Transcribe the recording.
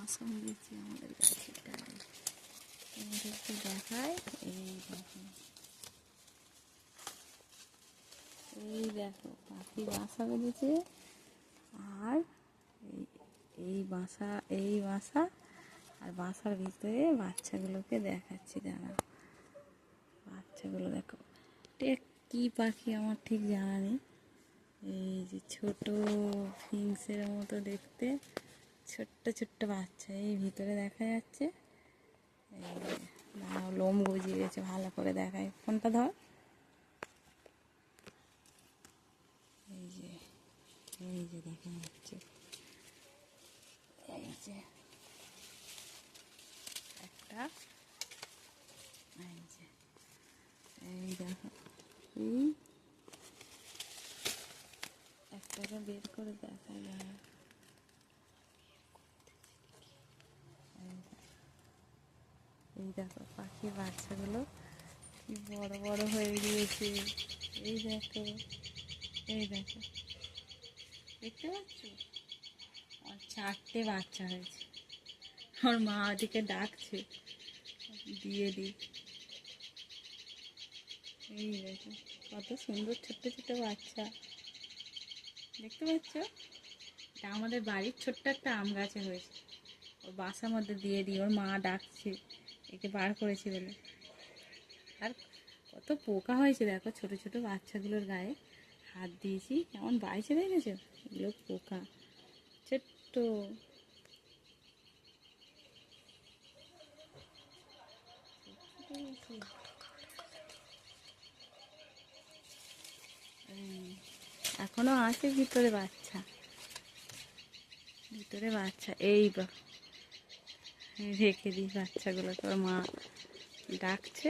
বাসা দিয়েছি আমাদের গাছের ডালে। তোমাদেরকে দেখায়, এই দেখো, এই দেখো পাখি বাসা বেঁধেছে। আর এই বাসা আর বাসার ভিতরে বাচ্চাগুলোকে দেখাচ্ছি, দাঁড়া। বাচ্চাগুলো দেখো, এটা কি পাখি আমার ঠিক জানা নেই। এই যে ছোট ফিংসের মতো দেখতে, ছোট্ট ছোট্ট বাচ্চা এই ভিতরে দেখা যাচ্ছে। দাঁড়াও, লোম গজিয়ে গেছে, ভালো করে দেখায়, ফোনটা ধর। এই যে দেখা যাচ্ছে, এই যে একটা, এই দেখো, এই একটাকে বের করে দেখা যায়। এই দেখো পাখির বাচ্চাগুলো কি বড় বড় হয়ে গিয়েছে। এই দেখো, এই দেখো, দেখতে পাচ্ছ? আর 4টে বাচ্চা হয়েছে। আমার মা ওদিকে ডাকছে, দিয়ে দিই। এই দেখো কত সুন্দর ছোট্ট ছোট্ট বাচ্চা, দেখতে পাচ্ছ? এটা আমাদের বাড়ির ছোট্ট একটা আম গাছে হয়েছে। ওর বাসার মধ্যে দিয়ে দিই, ওর মা ডাকছে, একে বার করেছি বলে। আর কত পোকা হয়েছে দেখো, ছোট ছোট বাচ্চাগুলোর গায়ে হাত দিয়েছি, কেমন বাইছে দেখেছো? এগুলো পোকা, ছোট্ট। এখনো আছে ভিতরে বাচ্চা, ভিতরে বাচ্চা। এই রেখে দিই বাচ্চাগুলো, তোর মা ডাকছে।